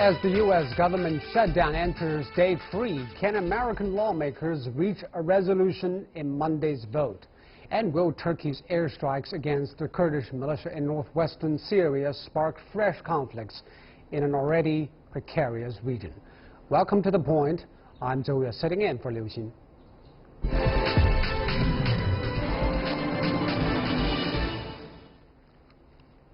As the U.S. government shutdown enters day 3, can American lawmakers reach a resolution in Monday's vote? And will Turkey's airstrikes against the Kurdish militia in northwestern Syria spark fresh conflicts in an already precarious region? Welcome to The Point. I'm Zhou Yue, sitting in for Liu Xin.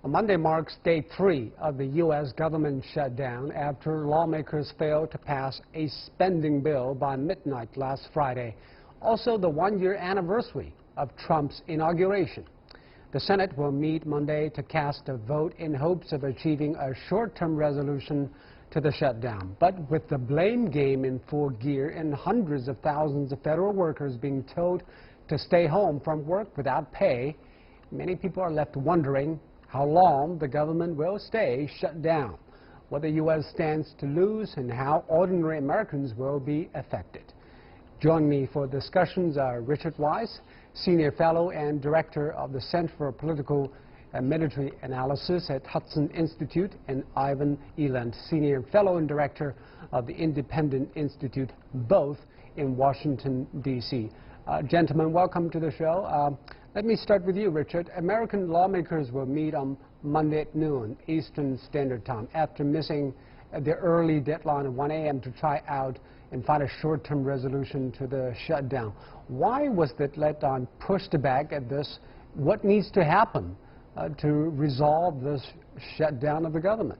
Monday marks day 3 of the U.S. government shutdown after lawmakers failed to pass a spending bill by midnight last Friday. Also the one-year anniversary of Trump's inauguration. The Senate will meet Monday to cast a vote in hopes of achieving a short-term resolution to the shutdown. But with the blame game in full gear and hundreds of thousands of federal workers being told to stay home from work without pay, many people are left wondering how long the government will stay shut down, what the U.S. stands to lose, and how ordinary Americans will be affected. Join me for discussions are Richard Weitz, Senior Fellow and Director of the Center for Political and Military Analysis at Hudson Institute, and Ivan Eland, Senior Fellow and Director of the Independent Institute, both in Washington, D.C. Gentlemen, welcome to the show. Let me start with you, Richard. American lawmakers will meet on Monday at noon Eastern Standard Time after missing the early deadline of 1 a.m. to try out and find a short-term resolution to the shutdown. Why was the deadline pushed back at this? What needs to happen to resolve this shutdown of the government?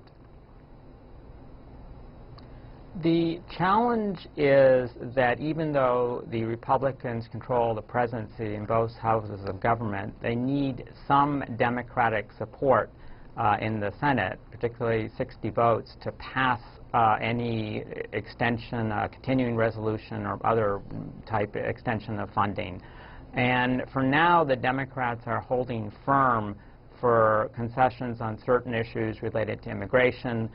The challenge is that even though the Republicans control the presidency in both houses of government, they need some Democratic support in the Senate, particularly 60 votes, to pass any extension, continuing resolution, or other type of extension of funding. And for now, the Democrats are holding firm for concessions on certain issues related to immigration,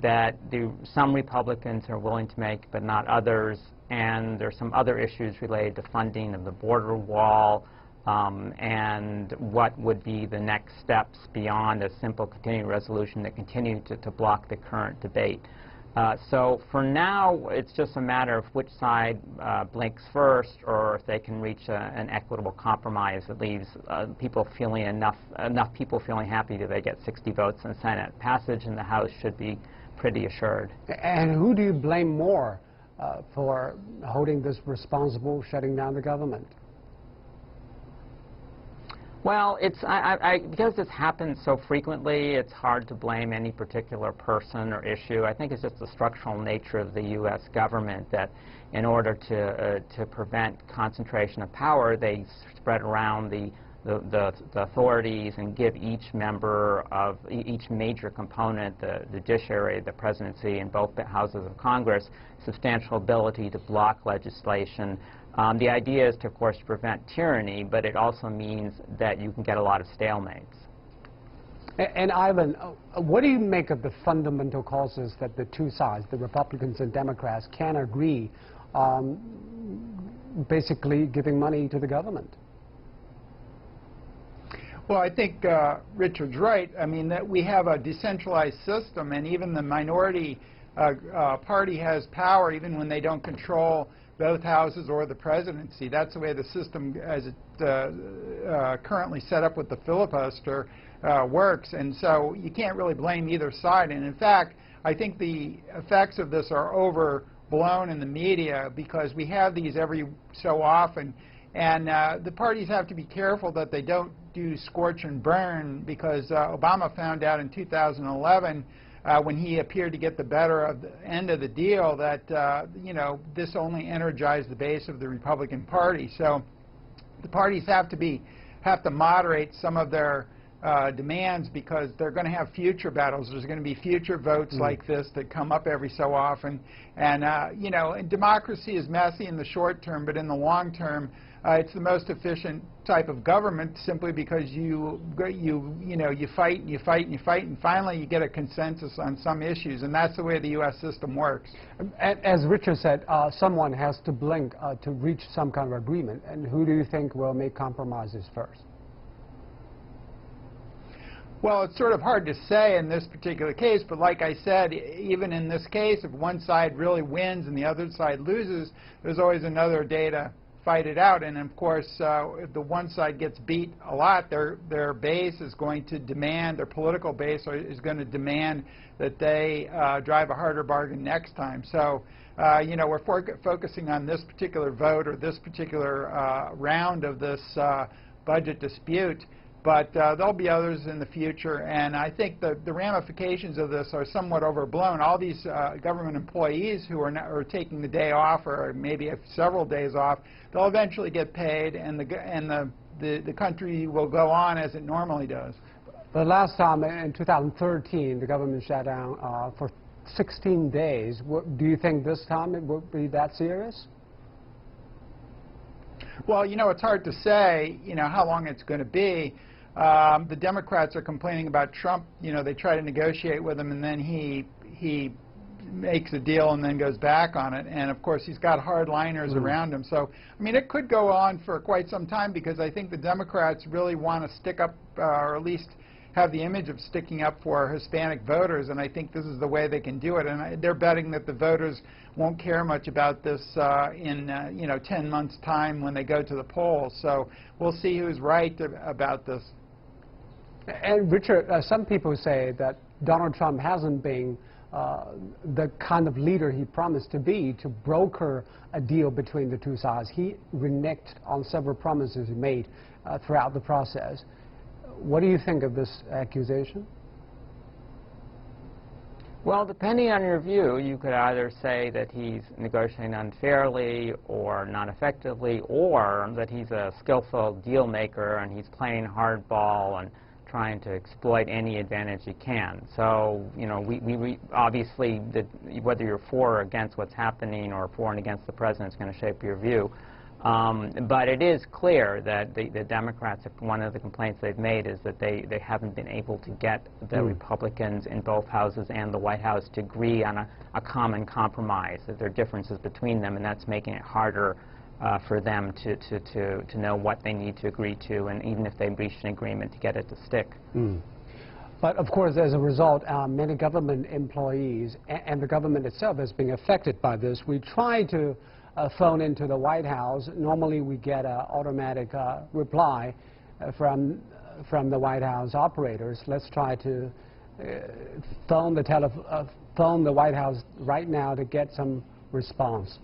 that some Republicans are willing to make, but not others. And there's some other issues related to funding of the border wall and what would be the next steps beyond a simple continuing resolution that continue to block the current debate. So for now, it's just a matter of which side blinks first, or if they can reach an equitable compromise that leaves people feeling enough people feeling happy that they get 60 votes in the Senate. Passage in the House should be pretty assured. And who do you blame more for holding this responsible, shutting down the government? Well, because this happens so frequently, it's hard to blame any particular person or issue. I think it's just the structural nature of the U.S. government that in order to prevent concentration of power, they spread around the authorities and give each member of each major component, the judiciary, the presidency, and both houses of Congress, substantial ability to block legislation. The idea is, of course, to prevent tyranny, but it also means that you can get a lot of stalemates. And Ivan, what do you make of the fundamental causes that the two sides, the Republicans and Democrats, can agree on basically giving money to the government? Well, I think Richard's right. I mean, that we have a decentralized system, and even the minority party has power even when they don't control both houses or the presidency. That's the way the system, as it currently set up with the filibuster, works. And so you can't really blame either side. And in fact, I think the effects of this are overblown in the media because we have these every so often. And the parties have to be careful that they don't do scorch and burn, because Obama found out in 2011 when he appeared to get the better of the end of the deal that this only energized the base of the Republican Party. So the parties have to moderate some of their demands, because they're going to have future battles. There's going to be future votes like this that come up every so often. And democracy is messy in the short term, but in the long term, it's the most efficient type of government, simply because you fight and you fight and you fight, and finally you get a consensus on some issues, and that's the way the U.S. system works. As Richard said, someone has to blink to reach some kind of agreement. And who do you think will make compromises first? Well, it's sort of hard to say in this particular case, but like I said, even in this case, if one side really wins and the other side loses, there's always another day to fight it out. And of course, if the one side gets beat a lot, their base is going to demand, their political base is going to demand that they drive a harder bargain next time. So, you know, we're focusing on this particular vote or this particular round of this budget dispute. But there'll be others in the future, and I think the ramifications of this are somewhat overblown. All these government employees who are taking the day off, or maybe several days off, they'll eventually get paid, and the country will go on as it normally does. The last time, in 2013, the government shut down for 16 days. Do you think this time it will be that serious? Well, you know, it's hard to say, you know, how long it's going to be. The Democrats are complaining about Trump. You know, they try to negotiate with him, and then he makes a deal and then goes back on it. And of course, he's got hardliners around him. So, I mean, it could go on for quite some time, because I think the Democrats really want to stick up, or at least have the image of sticking up for Hispanic voters, and I think this is the way they can do it. And they're betting that the voters won't care much about this in you know, 10 months' time when they go to the polls. So we'll see who's right about this. And Richard, some people say that Donald Trump hasn't been the kind of leader he promised to be, to broker a deal between the two sides. He reneged on several promises he made throughout the process. What do you think of this accusation? Well, depending on your view, you could either say that he's negotiating unfairly or not effectively, or that he's a skillful deal maker and he's playing hardball and trying to exploit any advantage he can. So, you know, we obviously, whether you're for or against what's happening or for and against the president is going to shape your view. But it is clear that the Democrats, one of the complaints they've made is that they haven't been able to get the Republicans in both houses and the White House to agree on a common compromise, that there are differences between them, and that's making it harder for them to know what they need to agree to, and even if they reach an agreement, to get it to stick. But of course, as a result, many government employees and the government itself has been affected by this. We try to phone into the White House. Normally we get an automatic reply from the White House operators. Let's try to phone the White House right now to get some response.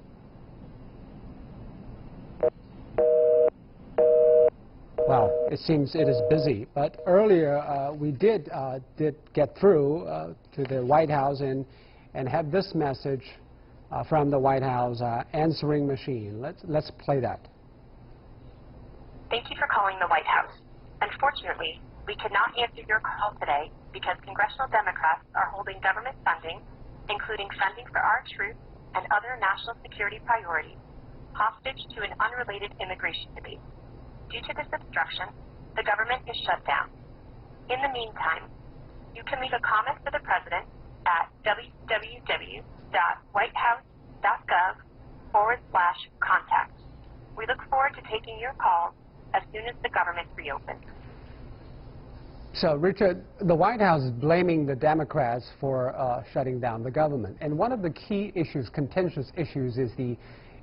Well, it seems it is busy, but earlier we did get through to the White House and had this message from the White House answering machine. Let's play that. Thank you for calling the White House. Unfortunately, we could not answer your call today because congressional Democrats are holding government funding, including funding for our troops and other national security priorities, hostage to an unrelated immigration debate. Due to this obstruction, the government is shut down. In the meantime, you can leave a comment for the President at www.whitehouse.gov/contact. We look forward to taking your calls as soon as the government reopens. So, Richard, the White House is blaming the Democrats for shutting down the government. And one of the key issues, contentious issues, is the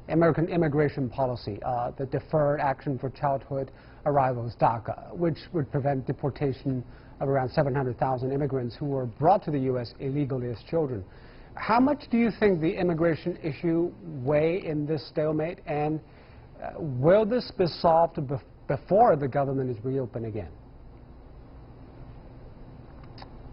American immigration policy, the Deferred Action for Childhood Arrivals, DACA, which would prevent deportation of around 700,000 immigrants who were brought to the U.S. illegally as children. How much do you think the immigration issue weigh in this stalemate, and will this be solved before the government is reopened again?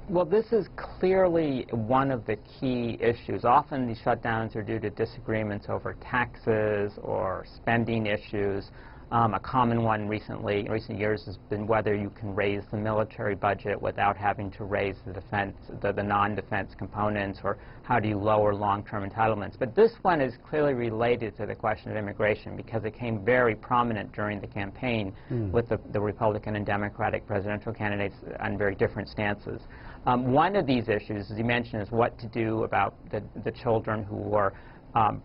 Well, this is clearly one of the key issues. Often these shutdowns are due to disagreements over taxes or spending issues. A common one in recent years has been whether you can raise the military budget without having to raise the non-defense components, or how do you lower long-term entitlements. But this one is clearly related to the question of immigration, because it came very prominent during the campaign with the Republican and Democratic presidential candidates on very different stances. One of these issues, as you mentioned, is what to do about the children who were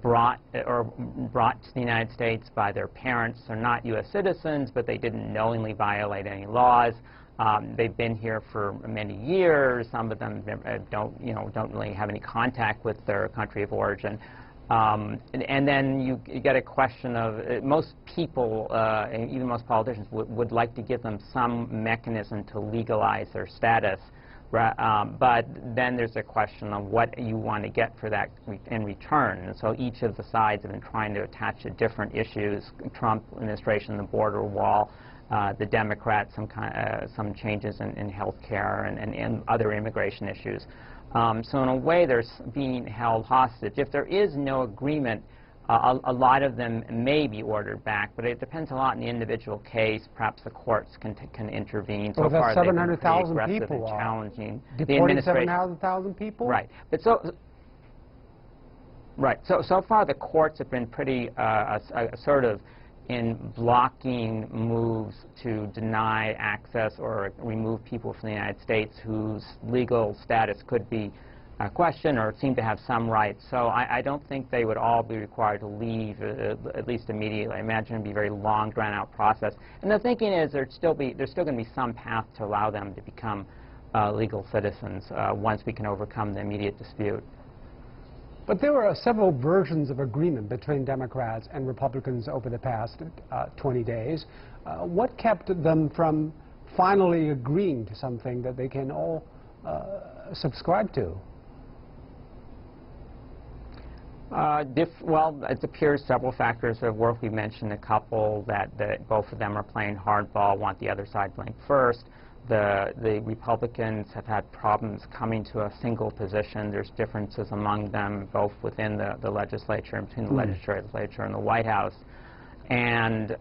brought to the United States by their parents. They're not U.S. citizens, but they didn't knowingly violate any laws. They've been here for many years. Some of them don't really have any contact with their country of origin. And then you get a question of most people, and even most politicians, would like to give them some mechanism to legalize their status. But then there's a question of what you want to get for that in return. And so each of the sides have been trying to attach to different issues: Trump administration, the border wall, the Democrats, some changes in health care and other immigration issues. So in a way, they're being held hostage. If there is no agreement, a lot of them may be ordered back, but it depends a lot on the individual case. Perhaps the courts can intervene. So far, they've been pretty aggressive and challenging. Deporting 700,000 people? Right. But so far, the courts have been pretty assertive in blocking moves to deny access or remove people from the United States whose legal status could be questioned or seem to have some rights. So I don't think they would all be required to leave, at least immediately. I imagine it would be a very long, drawn-out process. And the thinking is there's still going to be some path to allow them to become legal citizens once we can overcome the immediate dispute. But there were several versions of agreement between Democrats and Republicans over the past 20 days. What kept them from finally agreeing to something that they can all subscribe to? Well, it appears several factors have worked. We mentioned a couple that both of them are playing hardball, want the other side blink first. The Republicans have had problems coming to a single position. There's differences among them, both within the legislature and between the legislature and the White House. And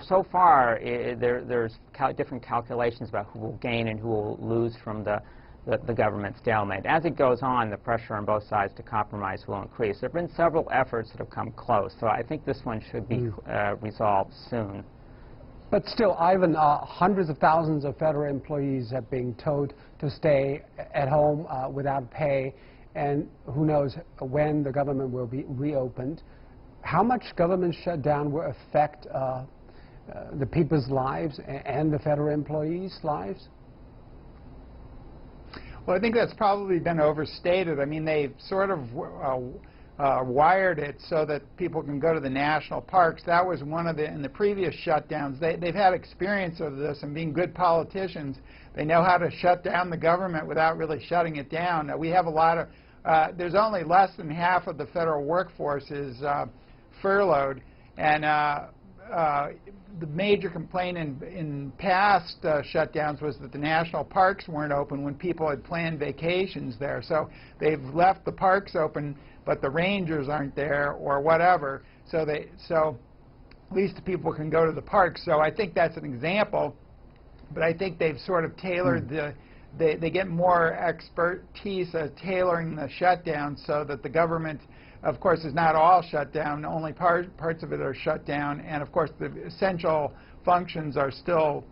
so far, there's different calculations about who will gain and who will lose from the government stalemate. As it goes on, the pressure on both sides to compromise will increase. There have been several efforts that have come close, so I think this one should be resolved soon. But still, Ivan, hundreds of thousands of federal employees have been told to stay at home without pay, and who knows when the government will be reopened. How much government shutdown will affect the people's lives and the federal employees' lives? Well, I think that's probably been overstated. I mean, they've sort of wired it so that people can go to the national parks. That was one of in the previous shutdowns. They've had experience of this, and being good politicians, they know how to shut down the government without really shutting it down. We have a lot of, there's only less than half of the federal workforce is furloughed, and the major complaint in past shutdowns was that the national parks weren't open when people had planned vacations there. So they've left the parks open, but the rangers aren't there or whatever. So at least the people can go to the parks. So I think that's an example. But I think they've sort of tailored they get more expertise at tailoring the shutdown so that the government, of course, is not all shut down. Only parts of it are shut down, and of course, the essential functions are still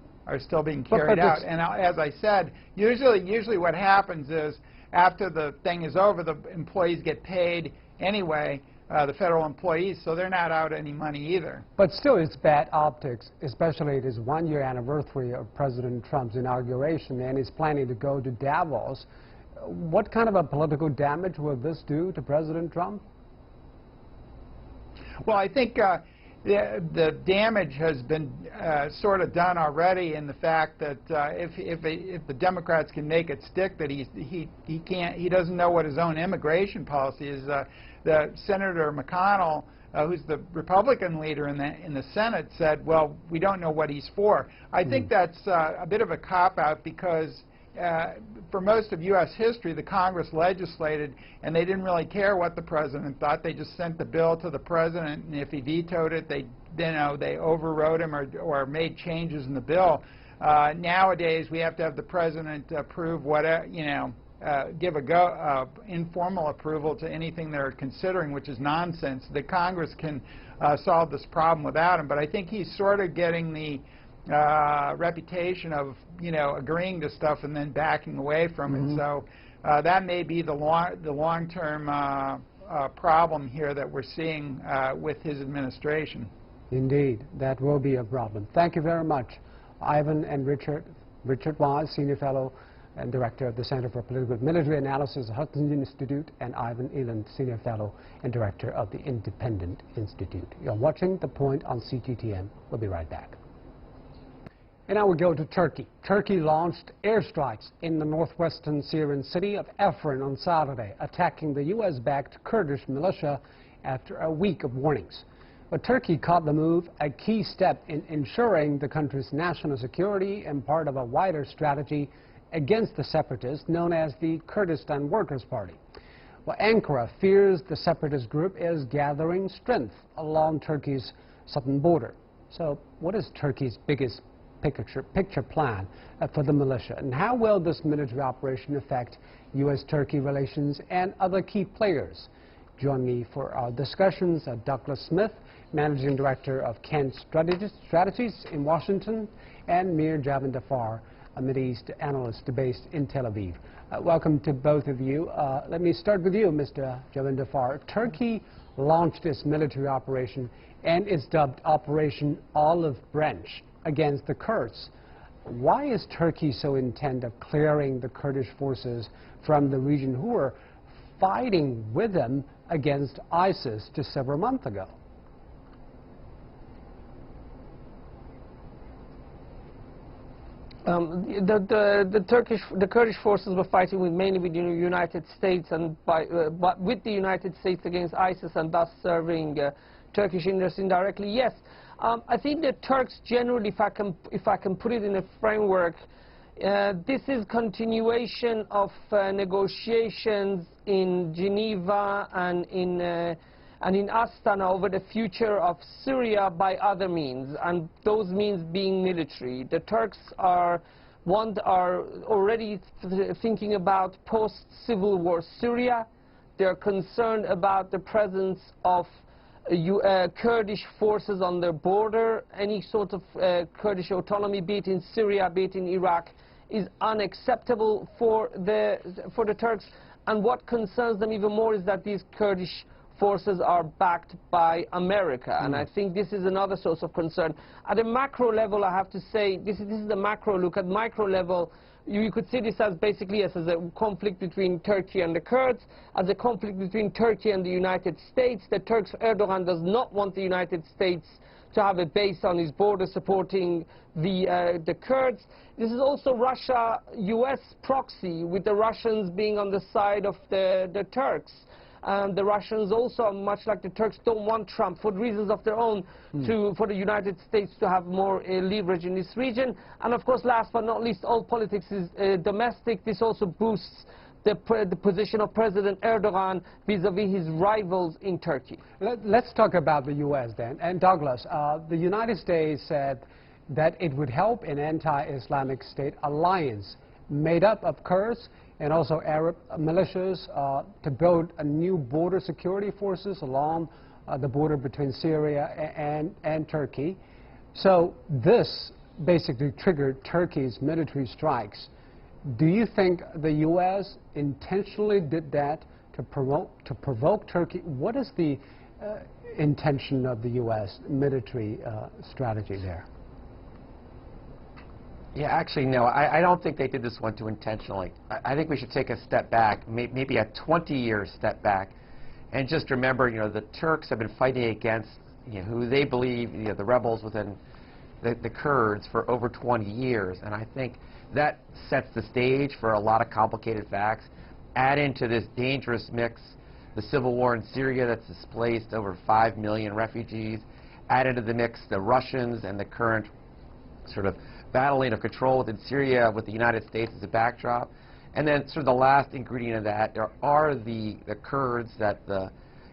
being carried out. And as I said, usually what happens is after the thing is over, the employees get paid anyway, the federal employees, so they're not out any money either. But still, it's bad optics, especially it is one-year anniversary of President Trump's inauguration, and he's planning to go to Davos. What kind of a political damage will this do to President Trump? Well, I think the damage has been sort of done already in the fact that if the Democrats can make it stick that he doesn't know what his own immigration policy is. The Senator McConnell, who's the Republican leader in the Senate, said, "Well, we don't know what he's for." I think that's a bit of a cop-out because for most of U.S. history, the Congress legislated, and they didn't really care what the president thought. They just sent the bill to the president, and if he vetoed it, they overrode him or made changes in the bill. Nowadays, we have to have the president approve whatever, give a informal approval to anything they're considering, which is nonsense. The Congress can solve this problem without him, but I think he's sort of getting the reputation of agreeing to stuff and then backing away from it. So that may be the long-term problem here that we're seeing with his administration. Indeed, that will be a problem. Thank you very much, Ivan and Richard Weitz, Senior Fellow and Director of the Center for Political Military Analysis at Hudson Institute, and Ivan Eland, Senior Fellow and Director of the Independent Institute. You're watching The Point on CGTN. We'll be right back. And now we go to Turkey. Turkey launched airstrikes in the northwestern Syrian city of Afrin on Saturday, attacking the US-backed Kurdish militia after a week of warnings. But Turkey called the move a key step in ensuring the country's national security and part of a wider strategy against the separatists known as the Kurdistan Workers Party. Well, Ankara fears the separatist group is gathering strength along Turkey's southern border. So what is Turkey's biggest picture plan for the militia, and how will this military operation affect U.S.-Turkey relations and other key players? Join me for our discussions Douglas Smith, Managing Director of Kent Strategies in Washington, and Meir Javedanfar, a Mideast analyst based in Tel Aviv. Welcome to both of you. Let me start with you, Mr. Javedanfar. Turkey launched its military operation, and it's dubbed Operation Olive Branch, against the Kurds. Why is Turkey so intent of clearing the Kurdish forces from the region who were fighting with them against ISIS just several months ago? The Kurdish forces were fighting mainly with the United States and but with the United States against ISIS, and thus serving Turkish interests indirectly. Yes. I think the Turks generally, if I can put it in a framework, this is continuation of negotiations in Geneva and in Astana over the future of Syria by other means, and those means being military. The Turks are already thinking about post-civil war Syria. They're concerned about the presence of Kurdish forces on their border. Any sort of Kurdish autonomy, be it in Syria, be it in Iraq, is unacceptable for the Turks. And what concerns them even more is that these Kurdish forces are backed by America. And I think this is another source of concern. At a macro level, I have to say, this is the macro look. At micro level, you could see this as basically as a conflict between Turkey and the Kurds, as a conflict between Turkey and the United States. The Turks, Erdogan does not want the United States to have a base on his border supporting the Kurds. This is also Russia-US proxy, with the Russians being on the side of the Turks. The Russians also, much like the Turks, don't want Trump for reasons of their own for the United States to have more leverage in this region. And of course, last but not least, all politics is domestic. This also boosts the position of President Erdogan vis-a-vis his rivals in Turkey. Let's talk about the U.S. then. And Douglas, the United States said that it would help an anti-Islamic State alliance made up of Kurds and also Arab militias to build a new border security forces along the border between Syria and Turkey. So this basically triggered Turkey's military strikes. Do you think the U.S. intentionally did that to provoke Turkey? What is the intention of the U.S. military strategy there? Yeah, actually, no. I don't think they did this one too intentionally. I think we should take a step back, maybe a 20-year step back, and just remember, the Turks have been fighting against, who they believe, the rebels within the Kurds for over 20 years. And I think that sets the stage for a lot of complicated facts. Add into this dangerous mix the civil war in Syria that's displaced over 5 million refugees. Add into the mix the Russians and the current sort of battling of control within Syria with the United States as a backdrop. And then sort of the last ingredient of that, there are the Kurds that the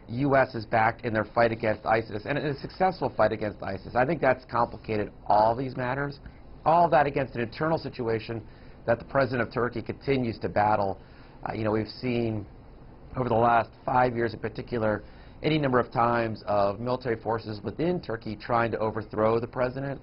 U.S. has backed in their fight against ISIS, and a successful fight against ISIS. I think that's complicated all these matters. All of that against an internal situation that the president of Turkey continues to battle. We've seen over the last 5 years in particular any number of times of military forces within Turkey trying to overthrow the president.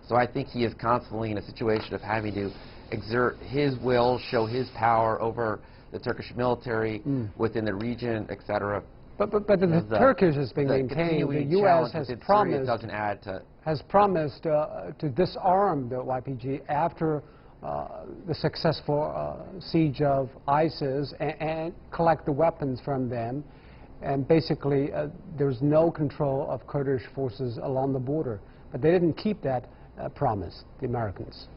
So I think he is constantly in a situation of having to exert his will, show his power over the Turkish military within the region, etc. But the Turkish has been maintained. The U.S. has promised. Syria doesn't add to has promised to disarm the YPG after the successful siege of ISIS and collect the weapons from them. And basically, there's no control of Kurdish forces along the border. But they didn't keep that promise, the Americans.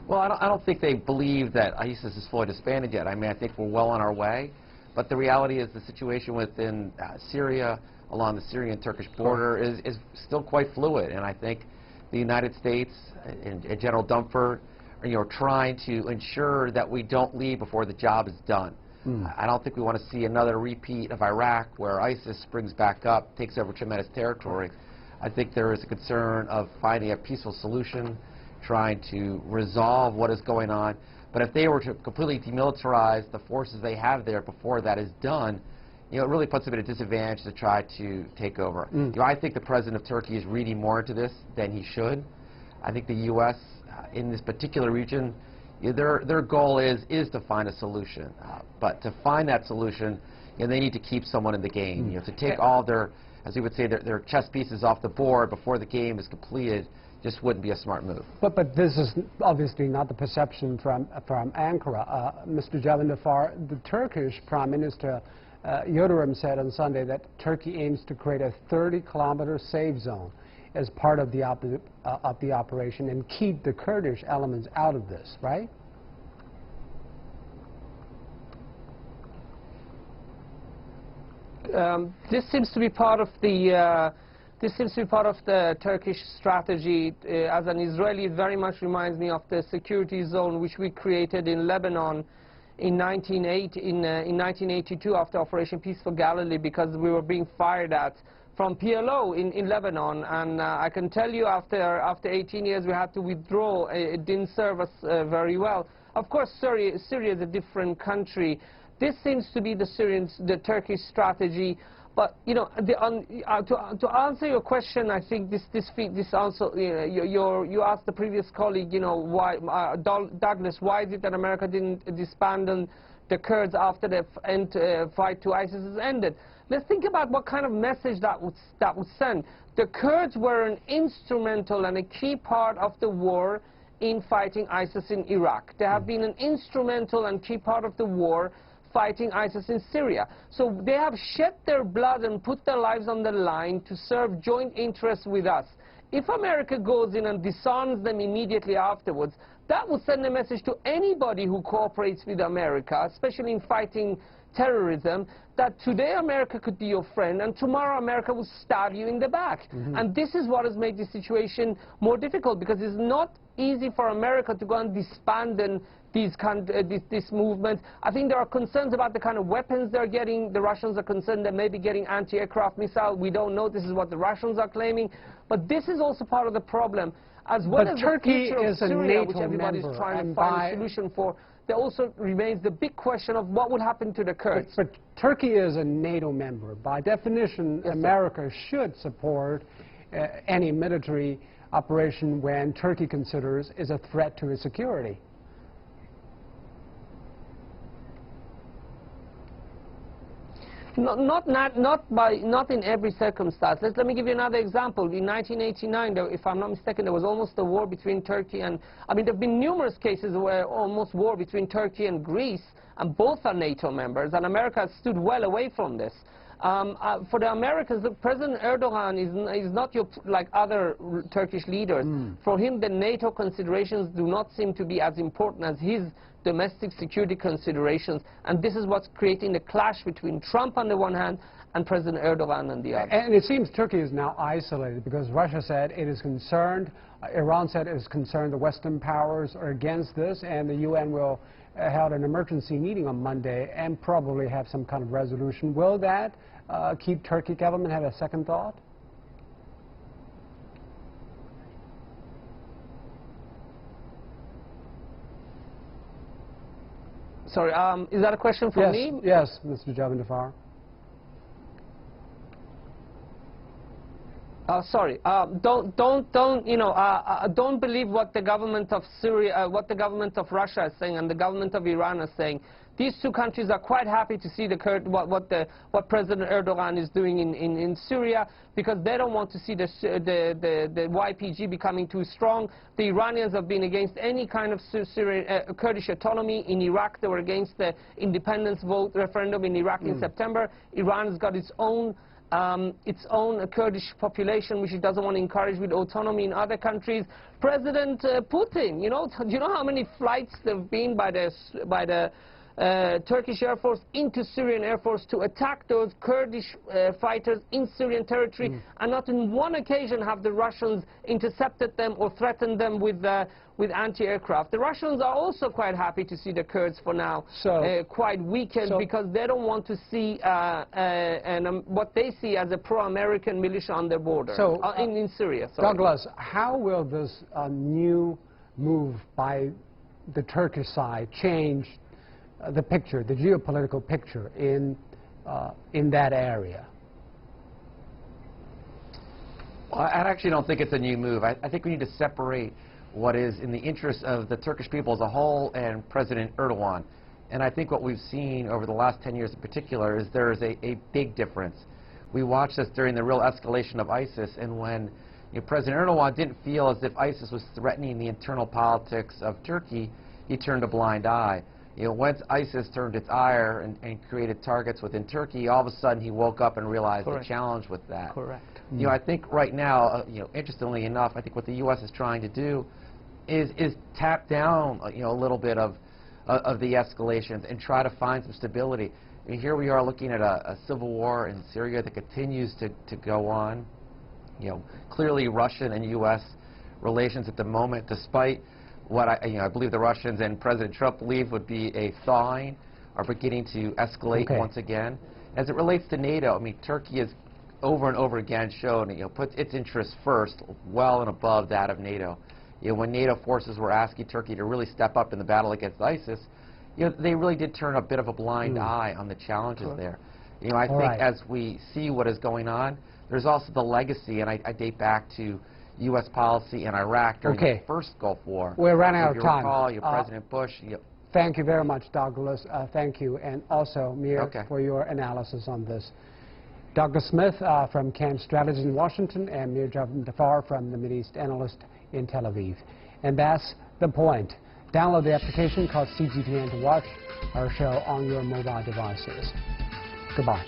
Well, I don't think they believe that ISIS is fully disbanded yet. I mean, I think we're well on our way. But the reality is the situation within Syria, along the Syrian-Turkish border, is still quite fluid. And I think the United States and General Dunford are trying to ensure that we don't leave before the job is done. I don't think we want to see another repeat of Iraq where ISIS springs back up, takes over tremendous territory. I think there is a concern of finding a peaceful solution, trying to resolve what is going on. But if they were to completely demilitarize the forces they have there before that is done, it really puts them at a disadvantage to try to take over. I think the president of Turkey is reading more into this than he should. I think the U.S. In this particular region, their goal is to find a solution. But to find that solution, they need to keep someone in the game. To take all their, as we would say, their chess pieces off the board before the game is completed just wouldn't be a smart move. But this is obviously not the perception from Ankara. Mr. Javedanfar, the Turkish Prime Minister Yildirim said on Sunday that Turkey aims to create a 30-kilometer safe zone as part of the operation and keep the Kurdish elements out of this, right? This seems to be part of the Turkish strategy. As an Israeli, it very much reminds me of the security zone which we created in Lebanon in 1982 after Operation Peace for Galilee, because we were being fired at from PLO in Lebanon. And I can tell you after 18 years we had to withdraw. It didn't serve us very well. Of course, Syria is a different country. This seems to be the Turkish strategy. But to answer your question, I think this answer, you asked the previous colleague, why Douglas, why is it that America didn't disband the Kurds after the fight to ISIS has ended? Let's think about what kind of message that would send. The Kurds were an instrumental and a key part of the war in fighting ISIS in Iraq. They have been an instrumental and key part of the war fighting ISIS in Syria. So they have shed their blood and put their lives on the line to serve joint interests with us. If America goes in and disarms them immediately afterwards, that will send a message to anybody who cooperates with America, especially in fighting terrorism, that today America could be your friend and tomorrow America will stab you in the back. And this is what has made the situation more difficult, because it's not easy for America to go and disband this movement. I think there are concerns about the kind of weapons they're getting. The Russians are concerned they may be getting anti-aircraft missiles. We don't know. This is what the Russians are claiming. But this is also part of the problem. As well as Turkey the future of is a Syria, NATO which everybody is member, trying to and find a solution for, there also remains the big question of what would happen to the Kurds. But Turkey is a NATO member. By definition, yes, America should support any military operation when Turkey considers is a threat to its security. Not in every circumstance. Let me give you another example. In 1989, if I'm not mistaken, there was almost a war between Turkey and, there have been numerous cases where almost war between Turkey and Greece, and both are NATO members, and America has stood well away from this. For the Americans, President Erdogan is not like other Turkish leaders. For him, the NATO considerations do not seem to be as important as his domestic security considerations, and this is what's creating the clash between Trump on the one hand and President Erdogan on the other. And it seems Turkey is now isolated because Russia said it is concerned, Iran said it is concerned the Western powers are against this, and the UN will held an emergency meeting on Monday and probably have some kind of resolution. Will that keep Turkey government have a second thought? Sorry, is that a question for me? Yes, Mr. Javedanfar. Don't believe what the government of Syria, what the government of Russia is saying, and the government of Iran is saying. These two countries are quite happy to see what President Erdogan is doing in Syria, because they don't want to see the YPG becoming too strong. The Iranians have been against any kind of Syrian Kurdish autonomy. In Iraq, they were against the independence vote referendum in Iraq in September. Iran has got its own Kurdish population, which it doesn't want to encourage with autonomy in other countries. President Putin, do you know how many flights there have been by the Turkish Air Force into Syrian Air Force to attack those Kurdish fighters in Syrian territory, and not in one occasion have the Russians intercepted them or threatened them with anti-aircraft. The Russians are also quite happy to see the Kurds for now quite weakened, because they don't want to see what they see as a pro-American militia on their border in Syria. Sorry. Douglas, how will this new move by the Turkish side change the picture, the geopolitical picture in that area? Well, I actually don't think it's a new move. I think we need to separate what is in the interest of the Turkish people as a whole and President Erdogan. And I think what we've seen over the last 10 years in particular is there is a big difference. We watched this during the real escalation of ISIS, and when President Erdogan didn't feel as if ISIS was threatening the internal politics of Turkey, he turned a blind eye. Once ISIS turned its ire and created targets within Turkey, all of a sudden he woke up and realized the challenge with that. Correct. I think right now, interestingly enough, I think what the U.S. is trying to do is tap down, a little bit of the escalations and try to find some stability. I mean, here we are looking at a civil war in Syria that continues to go on. Clearly Russian and U.S. relations at the moment, despite what I believe the Russians and President Trump believe would be a thawing, are beginning to escalate once again. As it relates to NATO, I mean, Turkey has over and over again shown, puts its interests first, well and above that of NATO. When NATO forces were asking Turkey to really step up in the battle against ISIS, they really did turn a bit of a blind eye on the challenges there. I think as we see what is going on, there's also the legacy, and I date back to U.S. policy in Iraq during the first Gulf War. We're running out of time. Recall, President Bush. Thank you very much, Douglas. Thank you, and also Meir for your analysis on this. Douglas Smith from Camp Strategy in Washington, and Meir Javedanfar from the Mideast Analyst in Tel Aviv. And that's the point. Download the application called CGTN to watch our show on your mobile devices. Goodbye.